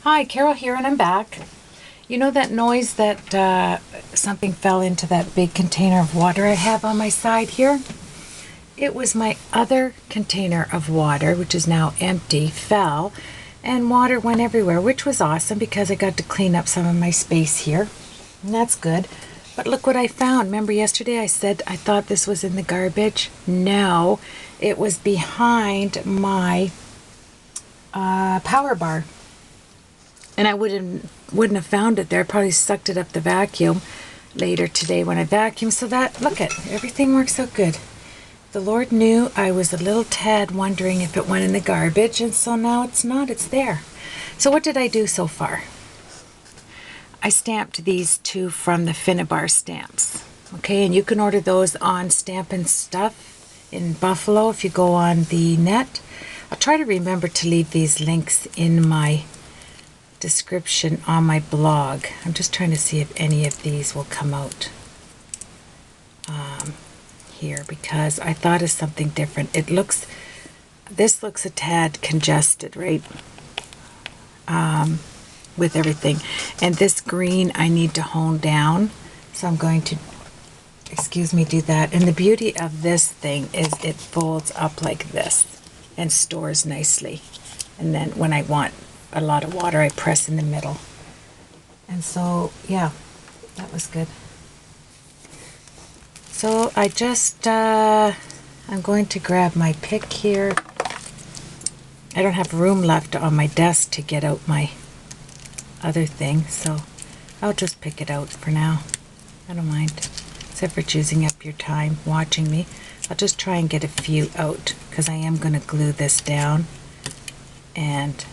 Hi, Carol here, and I'm back. You know that noise that something fell into that big container of water I have on my side here? It was my other container of water, which is now empty, fell, and water went everywhere, which was awesome because I got to clean up some of my space here, and that's good. But look what I found. Remember yesterday I said I thought this was in the garbage? No, it was behind my power bar. And I wouldn't have found it there. I probably sucked it up the vacuum later today when I vacuumed. So that, look at, everything works out good. The Lord knew I was a little tad wondering if it went in the garbage, and so now it's not, it's there. So what did I do so far? I stamped these two from the Finnabar stamps. Okay, and you can order those on Stampin' Stuff in Buffalo if you go on the net. I'll try to remember to leave these links in my description on my blog. I'm just trying to see if any of these will come out here because I thought of something different. This looks a tad congested, right? With everything. And this green I need to hone down. So I'm going to, do that. And the beauty of this thing is it folds up like this and stores nicely. And then when I want a lot of water, I press in the middle. And so, yeah, that was good. So I just, I'm going to grab my pick here. I don't have room left on my desk to get out my other thing, so I'll just pick it out for now. I don't mind, except for choosing up your time watching me. I'll just try and get a few out because I am going to glue this down, and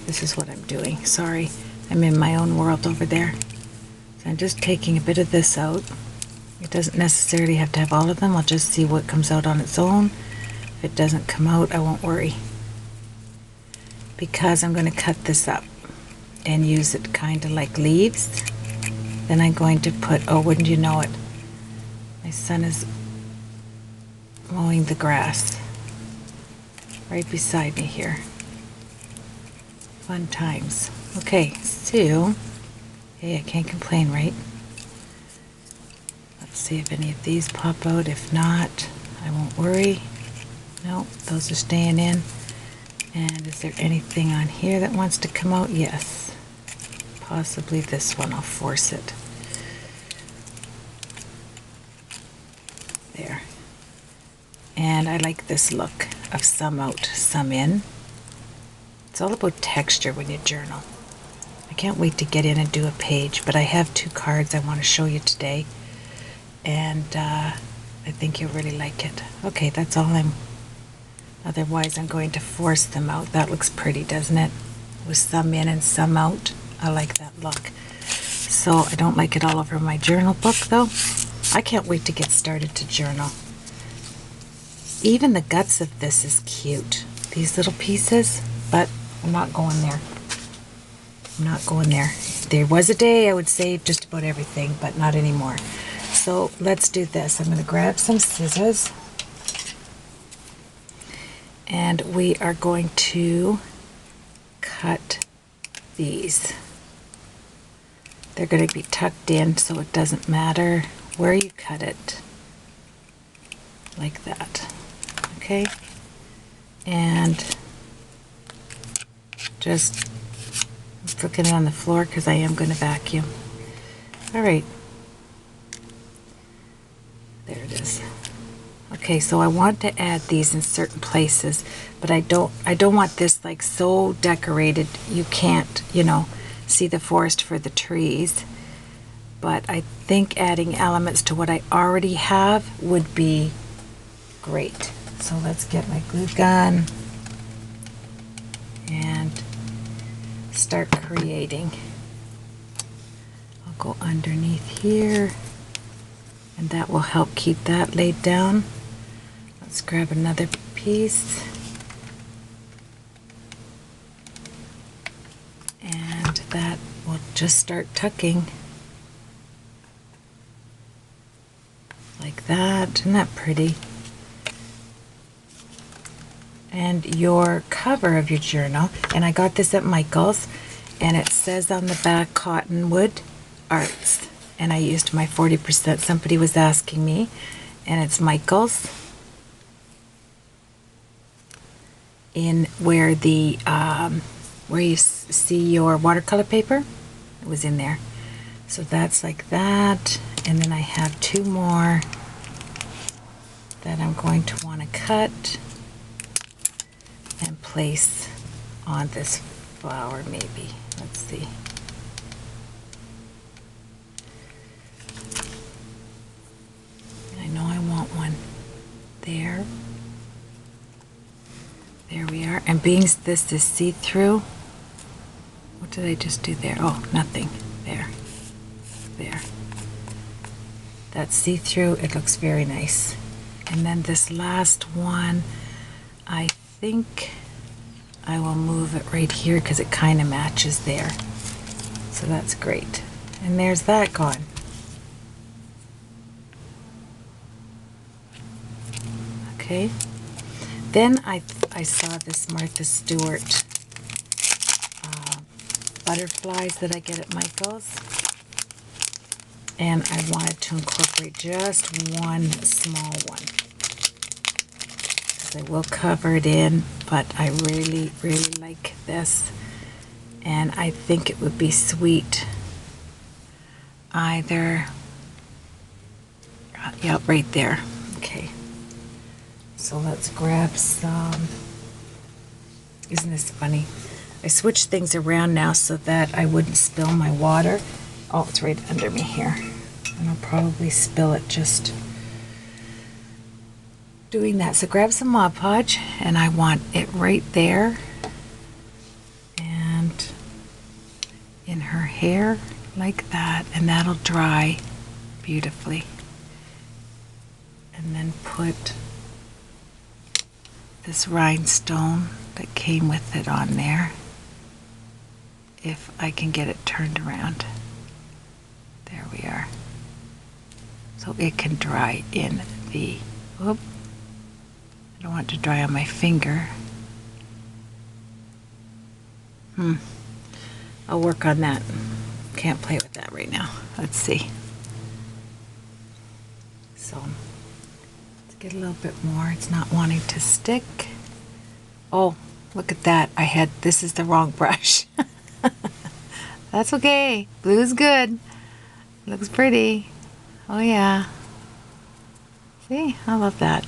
this is what I'm doing. Sorry, I'm in my own world over there. So I'm just taking a bit of this out. It doesn't necessarily have to have all of them. I'll just see what comes out on its own. If it doesn't come out, I won't worry. Because I'm going to cut this up and use it kind of like leaves. Then I'm going to put, oh, wouldn't you know it, my son is mowing the grass right beside me here. Fun times. Okay, so, hey, I can't complain, right? Let's see if any of these pop out. If not, I won't worry. No, those are staying in. And is there anything on here that wants to come out? Yes. Possibly this one. I'll force it. There. And I like this look of some out, some in. It's all about texture when you journal. I can't wait to get in and do a page, but I have 2 cards I want to show you today. And I think you'll really like it. Okay, that's all otherwise I'm going to force them out. That looks pretty, doesn't it? With some in and some out. I like that look. So I don't like it all over my journal book though. I can't wait to get started to journal. Even the guts of this is cute. These little pieces, but I'm not going there. I'm not going there. There was a day I would save just about everything, but not anymore. So let's do this. I'm going to grab some scissors and we are going to cut these. They're going to be tucked in so it doesn't matter where you cut it. Like that. Okay? And just flicking it on the floor because I am going to vacuum. Alright. There it is. Okay, so I want to add these in certain places, but I don't want this like so decorated you can't, see the forest for the trees. But I think adding elements to what I already have would be great. So let's get my glue gun and start creating. I'll go underneath here, and that will help keep that laid down. Let's grab another piece. And that will just start tucking. Like that. Isn't that pretty? And your cover of your journal, and I got this at Michael's, and it says on the back Cottonwood Arts, and I used my 40%. Somebody was asking me, and it's Michael's, in where the where you see your watercolor paper, it was in there. So that's like that, and then I have two more that I'm going to want to cut and place on this flower maybe. Let's see. I know I want one there. There we are. And being this is see-through, what did I just do there? Oh, nothing. There. There. That's see-through. It looks very nice. And then this last one, I think I will move it right here because it kind of matches there. So that's great. And there's that gone. Okay. Then I saw this Martha Stewart butterflies that I get at Michael's. And I wanted to incorporate just one small one. I will cover it in, but I really, really like this. And I think it would be sweet either, yeah, right there. Okay. So let's grab some, isn't this funny? I switched things around now so that I wouldn't spill my water. Oh, it's right under me here. And I'll probably spill it just doing that. So grab some Mod Podge, and I want it right there and in her hair like that, and that'll dry beautifully. And then put this rhinestone that came with it on there, if I can get it turned around. There we are. So it can dry in the, whoop, I don't want it to dry on my finger. I'll work on that. Can't play with that right now. Let's see. So let's get a little bit more. It's not wanting to stick. Oh, look at that. This is the wrong brush. That's okay. Blue is good. Looks pretty. Oh yeah. See, I love that.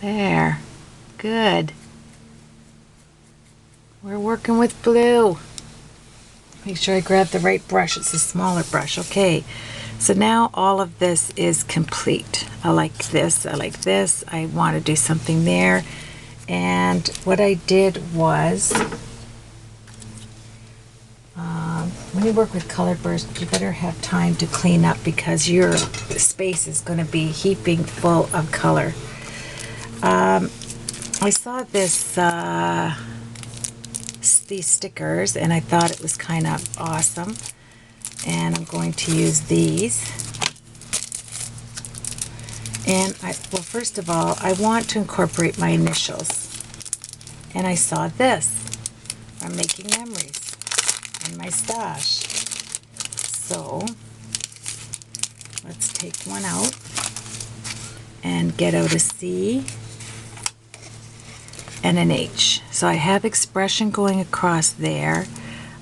There. Good. We're working with blue. Make sure I grab the right brush. It's a smaller brush. Okay. So now all of this is complete. I like this. I like this. I want to do something there. And what I did was, when you work with color burst, you better have time to clean up because your space is going to be heaping full of color. I saw these stickers, and I thought it was kind of awesome. And I'm going to use these. And well, first of all, I want to incorporate my initials. And I saw this. I'm making memories in my stash. So let's take one out and get out a C and an H. So I have expression going across there.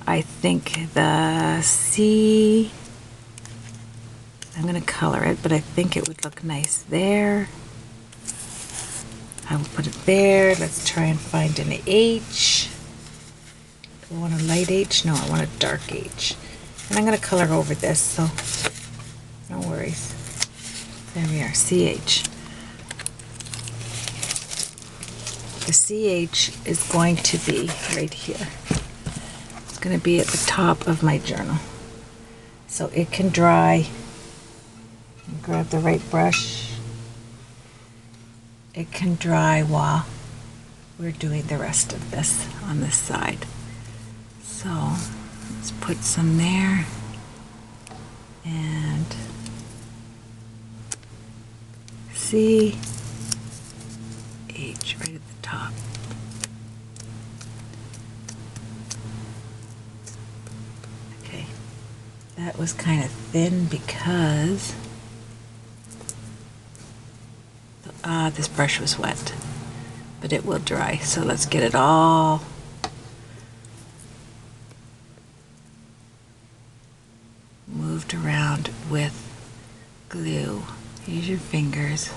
I think the C, I'm going to color it, but I think it would look nice there. I will put it there. Let's try and find an H. Do I want a light H? No, I want a dark H. And I'm going to color over this, so no worries. There we are, CH. The CH is going to be right here. It's going to be at the top of my journal. So it can dry. Grab the right brush. It can dry while we're doing the rest of this on this side. So let's put some there. And C, H right at the top. That was kind of thin because this brush was wet, but it will dry. So let's get it all moved around with glue. Use your fingers.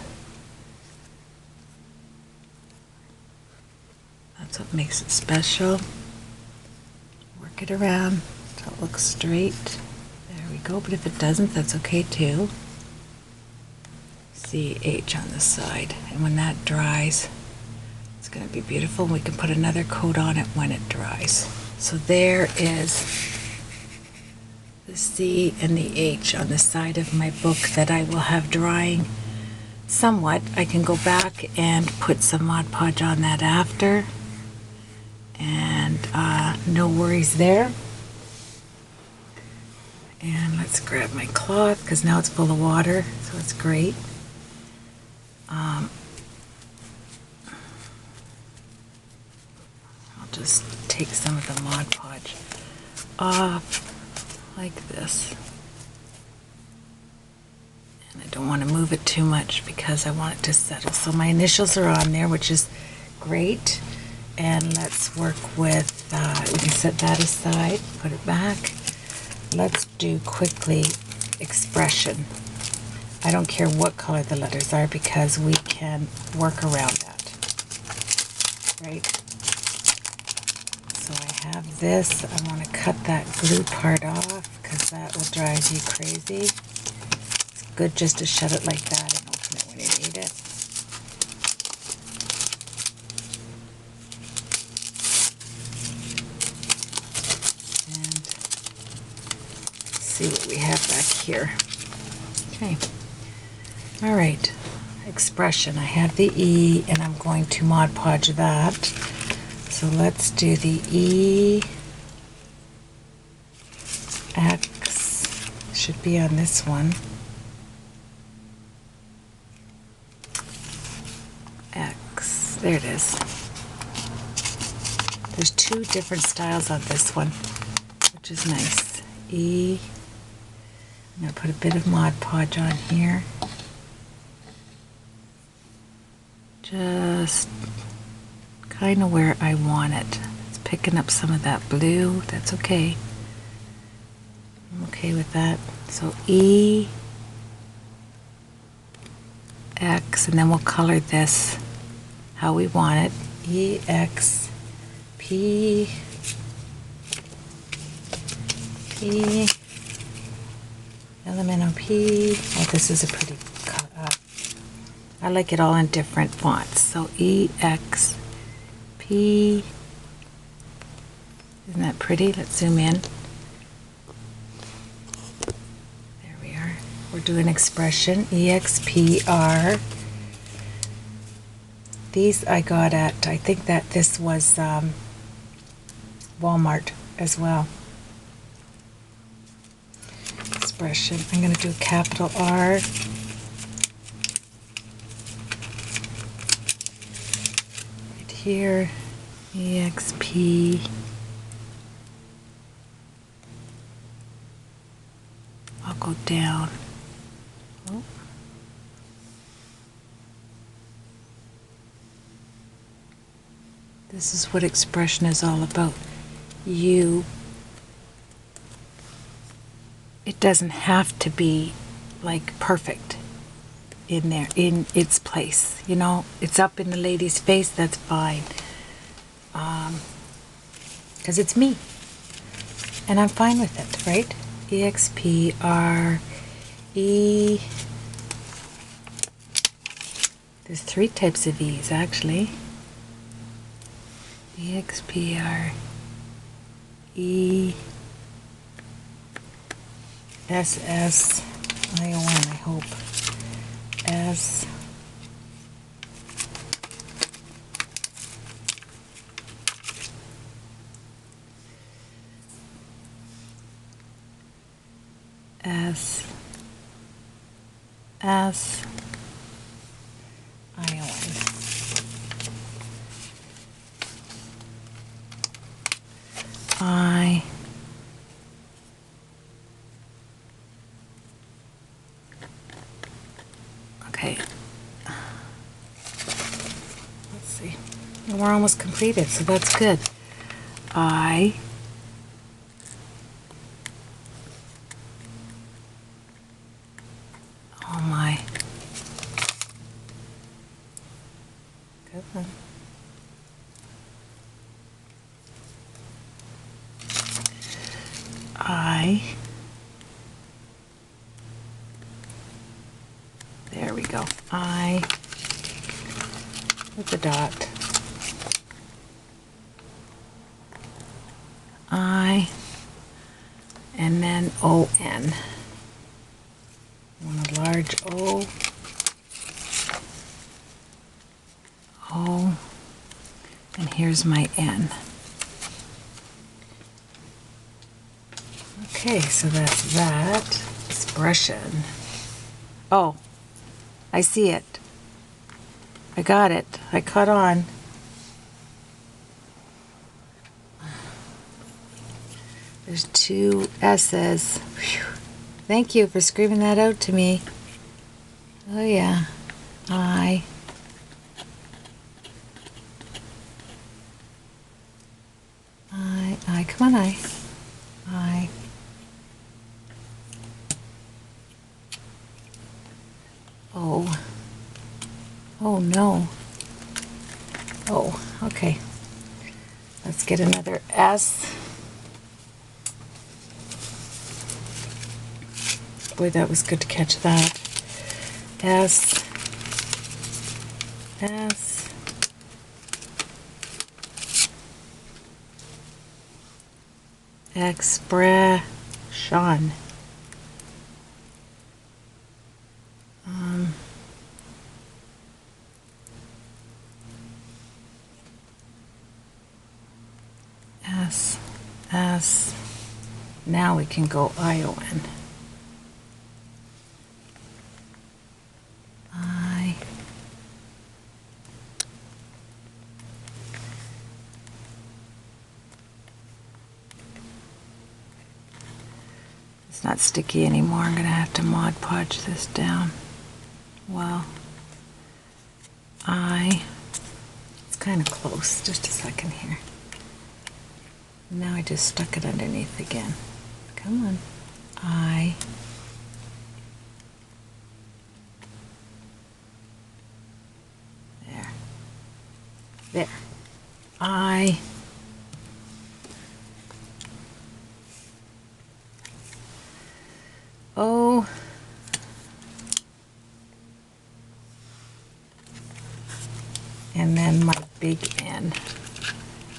That's what makes it special. Work it around so it looks straight. There we go, but if it doesn't, that's okay too. CH on the side, and when that dries, it's going to be beautiful. We can put another coat on it when it dries. So there is the C and the H on the side of my book that I will have drying somewhat. I can go back and put some Mod Podge on that after, and no worries there. And let's grab my cloth because now it's full of water, so it's great. I'll just take some of the Mod Podge off like this. And I don't want to move it too much because I want it to settle. So my initials are on there, which is great. And let's work with, we can set that aside, put it back. Let's do quickly expression. I don't care what color the letters are because we can work around that, right? So I have this. I want to cut that glue part off because that will drive you crazy. It's good just to shut it like that and open it when you need it. And see what we have back here. Okay. All right. Expression. I have the E, and I'm going to Mod Podge that. So let's do the E, X, should be on this one. X, there it is. There's two different styles on this one, which is nice. E, I'm going to put a bit of Mod Podge on here. Just kind of where I want it. It's picking up some of that blue. That's okay. I'm okay with that. So E, X, and then we'll color this how we want it. E, X, P, P, elemental P. Oh, this is a pretty I like it all in different fonts. So E, X, P. Isn't that pretty? Let's zoom in. There we are. We're doing expression. EXPR. These I got at, I think that this was Walmart as well. Expression. I'm going to do a capital R. Here, EXP, I'll go down. Oh. This is what expression is all about. It doesn't have to be like perfect in there, in its place, you know. It's up in the lady's face, that's fine, because it's me and I'm fine with it, right? EXPRE. There's 3 types of E's actually. EXPRE, SSION, I hope. S, S, S, I, O, N. I, Okay. Let's see. And we're almost completed, so that's good. I oh my. Good one. There we go. With the dot. And then O-N. One large O. O. And here's my N. Okay, so that's that. Expression. Oh, I see it. I got it. I caught on. There's two S's. Whew. Thank you for screaming that out to me. Oh yeah. I. Come on, I. Oh. Oh no. Oh, okay. Let's get another S. Boy, that was good to catch that. S. S. Expression. S. Now we can go I-O-N. I. It's not sticky anymore. I'm going to have to Mod Podge this down. Well, it's kind of close. Just a second here. Now I just stuck it underneath again. Come on. I. There. I. O. And then my big N.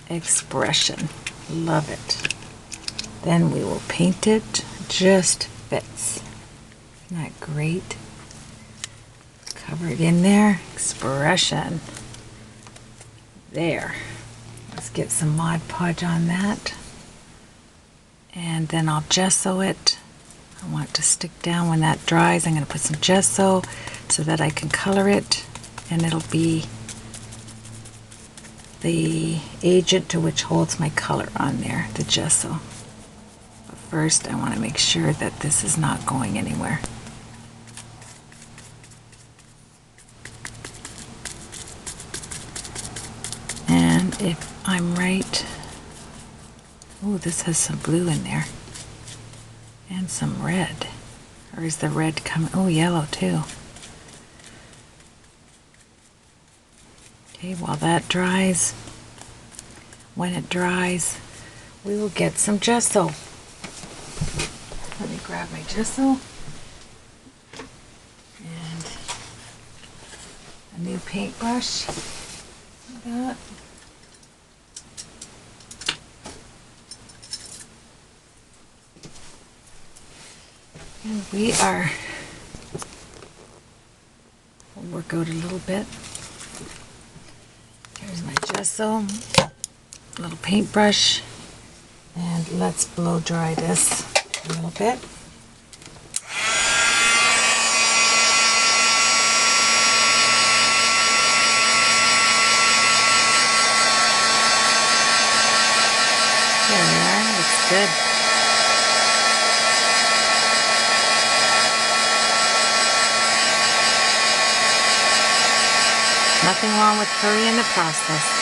Expression. Love it. Then we will paint it. Just fits. Isn't that great? Cover it in there. Expression. There. Let's get some Mod Podge on that. And then I'll gesso it. I want it to stick down when that dries. I'm going to put some gesso so that I can color it, and it'll be the agent to which holds my color on there, the gesso. But first I want to make sure that this is not going anywhere. And if I'm right, oh, this has some blue in there and some red. Or is the red coming? Oh, yellow too. Okay, while that dries, when it dries, we will get some gesso. Let me grab my gesso and a new paintbrush. Like that. And we are, we'll work out a little bit. Here's my gesso, a little paintbrush, and let's blow dry this a little bit. There we are, looks good. Nothing wrong with hurrying the process.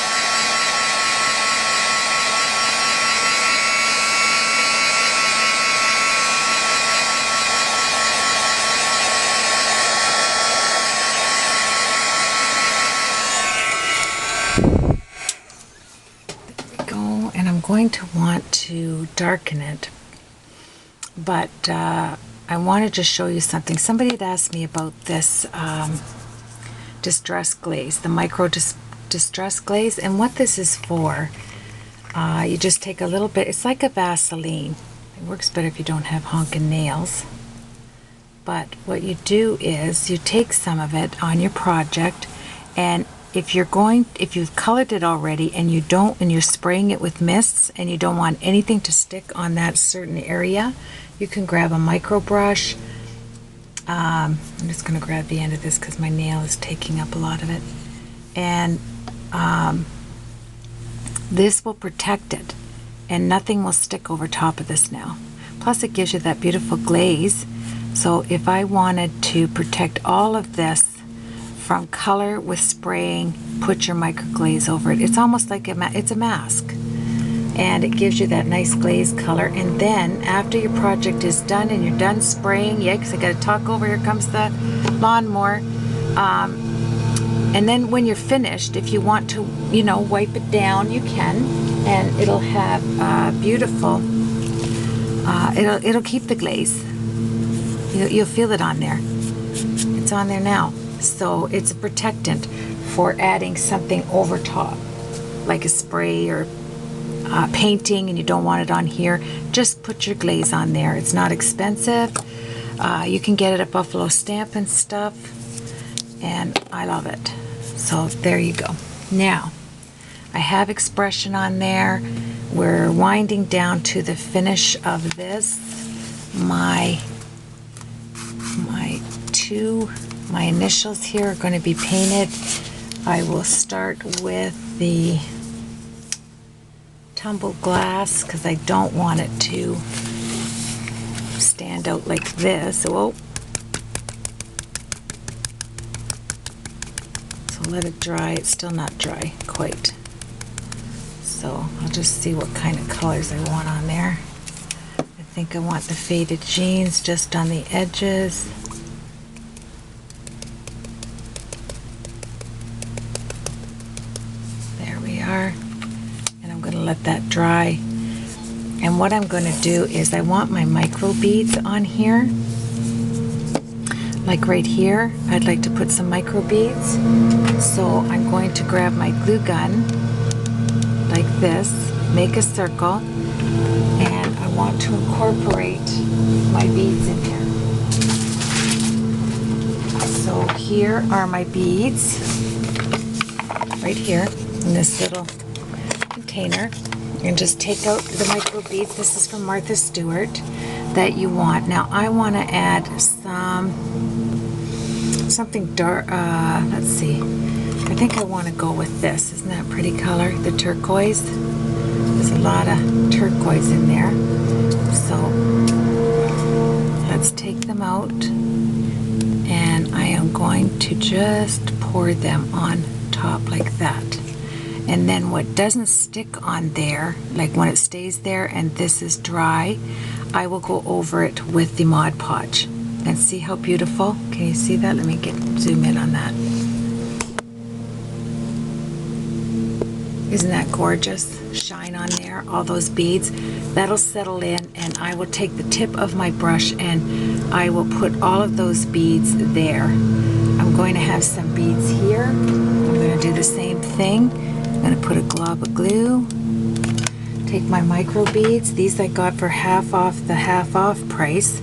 And I'm going to want to darken it, but I want to just show you something. Somebody had asked me about this distress glaze, the micro distress glaze, and what this is for. You just take a little bit, it's like a Vaseline. It works better if you don't have honking nails. But what you do is you take some of it on your project, and if you've colored it already and you're spraying it with mists and you don't want anything to stick on that certain area, you can grab a micro brush. I'm just going to grab the end of this because my nail is taking up a lot of it. And this will protect it and nothing will stick over top of this now. Plus it gives you that beautiful glaze. So if I wanted to protect all of this from color with spraying, put your micro glaze over it. It's almost like it's a mask, and it gives you that nice glaze color. And then after your project is done and you're done spraying, yeah, because I got to talk over, here comes the lawnmower. And then when you're finished, if you want to, wipe it down, you can, and it'll have beautiful. It'll keep the glaze. You'll feel it on there. It's on there now. So it's a protectant for adding something over top, like a spray or painting, and you don't want it on here. Just put your glaze on there. It's not expensive. You can get it at Buffalo Stamp and stuff, and I love it. So there you go. Now, I have expression on there. We're winding down to the finish of this. My initials here are going to be painted. I will start with the tumbled glass because I don't want it to stand out like this. So let it dry. It's still not dry quite. So I'll just see what kind of colors I want on there. I think I want the faded jeans just on the edges. And I'm going to let that dry. And what I'm going to do is I want my micro beads on here. Like right here, I'd like to put some micro beads. So I'm going to grab my glue gun like this, make a circle, and I want to incorporate my beads in here. So here are my beads, right here in this little container, and just take out the micro beads. This is from Martha Stewart that you want. Now I want to add something dark. Let's see. I think I want to go with this. Isn't that a pretty color? The turquoise. There's a lot of turquoise in there. So let's take them out, and I am going to just pour them on top like that. And then what doesn't stick on there, like when it stays there and this is dry, I will go over it with the Mod Podge. And see how beautiful? Can you see that? Let me zoom in on that. Isn't that gorgeous? Shine on there, all those beads. That'll settle in, and I will take the tip of my brush and I will put all of those beads there. I'm going to have some beads here. I'm going to do the same thing. I'm going to put a glob of glue. Take my micro beads. These I got for half off the half off price.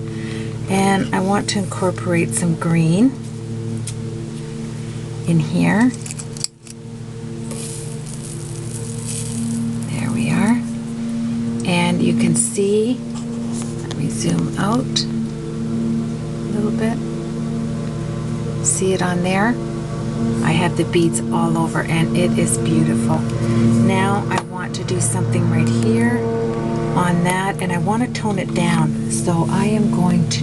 And I want to incorporate some green in here. There we are. And you can see, let me zoom out a little bit. See it on there? I have the beads all over, and it is beautiful. Now I want to do something right here on that, and I want to tone it down. So I am going to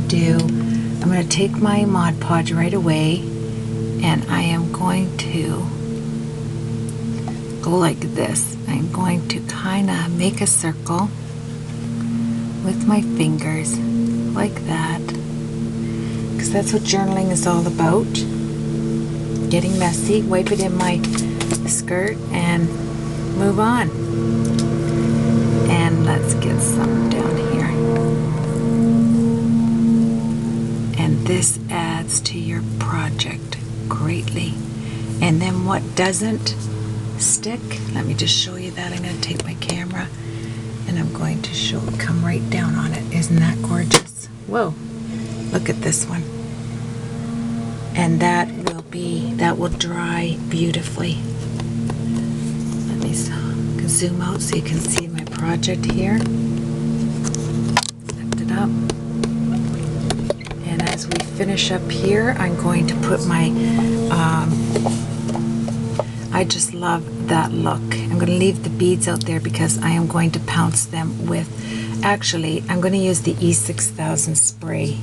I'm going to take my Mod Podge right away, and I am going to go like this. I'm going to kind of make a circle with my fingers like that, because that's what journaling is all about. Getting messy, wipe it in my skirt and move on. And let's get some down here. And this adds to your project greatly. And then what doesn't stick, let me just show you that. I'm going to take my camera and I'm going to come right down on it. Isn't that gorgeous? Whoa, look at this one. And that will dry beautifully. Let me zoom out so you can see my project here. Lift it up. And as we finish up here, I'm going to put my, I just love that look. I'm going to leave the beads out there because I am going to pounce them with, actually, I'm going to use the E6000 spray.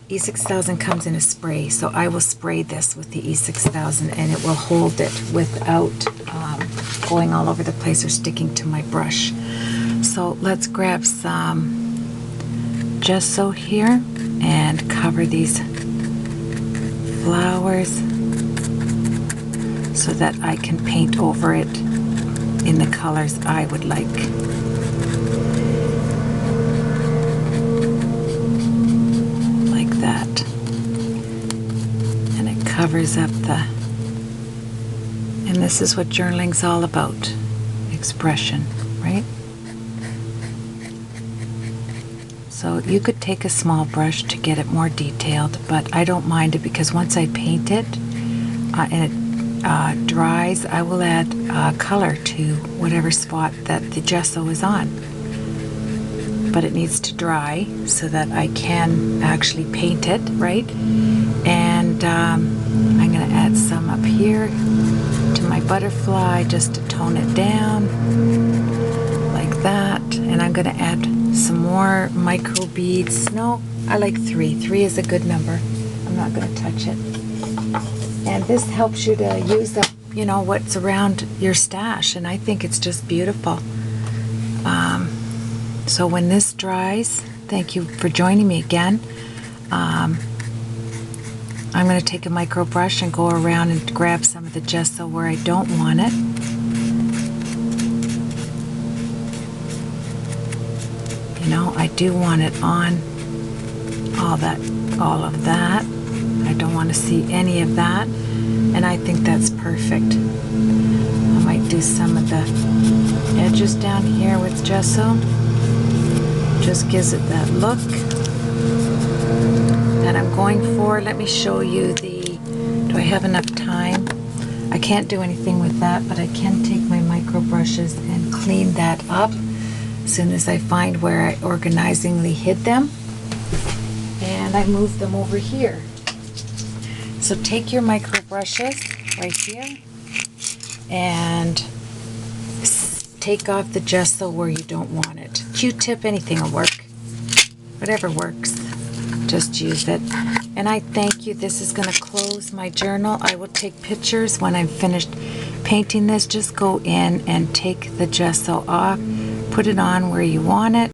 E6000 comes in a spray, so I will spray this with the E6000 and it will hold it without going all over the place or sticking to my brush. So let's grab some gesso here and cover these flowers so that I can paint over it in the colors I would like. Like that. And it covers up the, and this is what journaling's all about. Expression, right? So you could take a small brush to get it more detailed, but I don't mind it because once I paint it and it dries, I will add color to whatever spot that the gesso is on. But it needs to dry so that I can actually paint it, right? And I'm going to add some up here to my butterfly just to tone it down like that. And I'm going to add some more micro beads. No, I like 3. 3 is a good number. I'm not going to touch it. And this helps you to use up, you know, what's around your stash. And I think it's just beautiful. So when this dries, thank you for joining me again. I'm going to take a micro brush and go around and grab some of the gesso where I don't want it. You know, I do want it on all of that. I don't want to see any of that. And I think that's perfect. I might do some of the edges down here with gesso. Just gives it that look that I'm going for. Let me show you do I have enough time? I can't do anything with that, but I can take my micro brushes and clean that up as soon as I find where I organizingly hid them. And I move them over here. So take your micro brushes right here and take off the gesso where you don't want it. Q-tip, anything will work. Whatever works, just use it. And I thank you. This is going to close my journal. I will take pictures when I'm finished painting this. Just go in and take the gesso off, put it on where you want it.